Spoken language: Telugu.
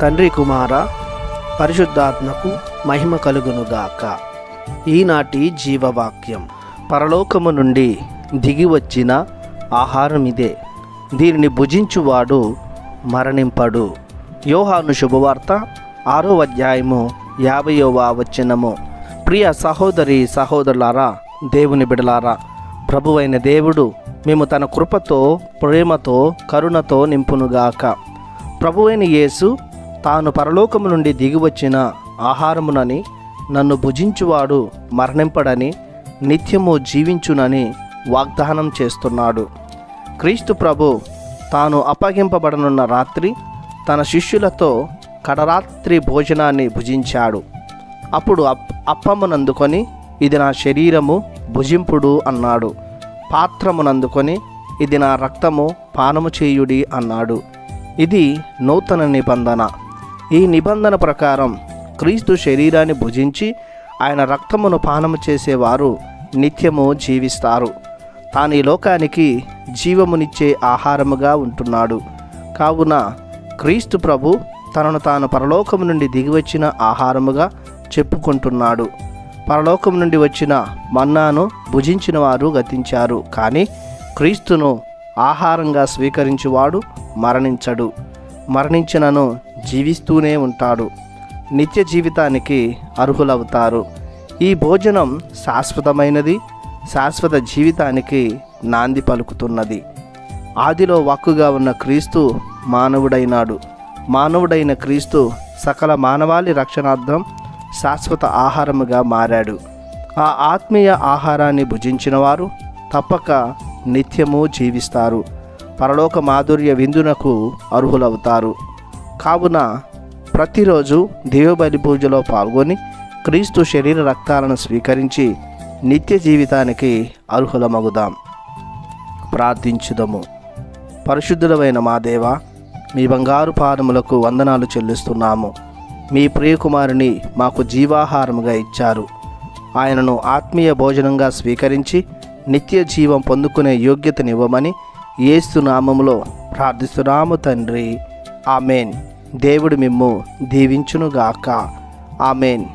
తండ్రి కుమార పరిశుద్ధాత్మకు మహిమ కలుగునుగాక. ఈనాటి జీవవాక్యం. పరలోకము నుండి దిగి వచ్చిన ఆహారం ఇదే, దీనిని భుజించువాడు మరణింపడు. యోహాను శుభవార్త 6వ అధ్యాయము 50వ వచనము. ప్రియ సహోదరి సహోదరులారా, దేవుని బిడలారా, ప్రభువైన దేవుడు మేము తన కృపతో, ప్రేమతో, కరుణతో నింపునుగాక. ప్రభువైన యేసు తాను పరలోకము నుండి దిగివచ్చిన ఆహారమునని, నన్ను భుజించువాడు మరణింపడని, నిత్యము జీవించునని వాగ్దానం చేస్తున్నాడు. క్రీస్తు ప్రభు తాను అప్పగింపబడనున్న రాత్రి తన శిష్యులతో కడరాత్రి భోజనాన్ని భుజించాడు. అప్పుడు అప్పమునందుకొని, ఇది నా శరీరము, భుజింపుడు అన్నాడు. పాత్రమునందుకొని, ఇది నా రక్తము, పానము చేయుడి అన్నాడు. ఇది నూతన నిబంధన. ఈ నిబంధన ప్రకారం క్రీస్తు శరీరాన్ని భుజించి ఆయన రక్తమును పానము చేసేవారు నిత్యము జీవిస్తారు. తాను ఈ లోకానికి జీవమునిచ్చే ఆహారముగా ఉంటున్నాడు. కావున క్రీస్తు ప్రభు తనను తాను పరలోకము నుండి దిగివచ్చిన ఆహారముగా చెప్పుకుంటున్నాడు. పరలోకం నుండి వచ్చిన మన్నాను భుజించిన వారు గతించారు, కానీ క్రీస్తును ఆహారంగా స్వీకరించువాడు మరణించడు. మరణించినను జీవిస్తూనే ఉంటాడు. నిత్య జీవితానికి అర్హులవుతారు. ఈ భోజనం శాశ్వతమైనది, శాశ్వత జీవితానికి నాంది పలుకుతున్నది. ఆదిలో వాక్కుగా ఉన్న క్రీస్తు మానవుడైనాడు. మానవుడైన క్రీస్తు సకల మానవాళి రక్షణార్థం శాశ్వత ఆహారముగా మారాడు. ఆ ఆత్మీయ ఆహారాన్ని భుజించిన వారు తప్పక నిత్యము జీవిస్తారు. పరలోక మాధుర్య విందునకు అర్హులవుతారు. కావున ప్రతిరోజు దేవబలి పూజలో పాల్గొని క్రీస్తు శరీర రక్తాలను స్వీకరించి నిత్య జీవితానికి అర్హులమగుదాం. ప్రార్థించుదము. పరిశుద్ధులైన మా దేవా, మీ బంగారు పాదములకు వందనాలు చెల్లిస్తున్నాము. మీ ప్రియకుమారుని మాకు జీవాహారముగా ఇచ్చారు. ఆయనను ఆత్మీయ భోజనంగా స్వీకరించి నిత్య జీవం పొందుకునే యోగ్యతనివ్వమని యేసు నామములో ప్రార్థిస్తున్నాము తండ్రి. ఆమెన్. దేవుడు మిమ్ము దీవించునుగాక. ఆమెన్.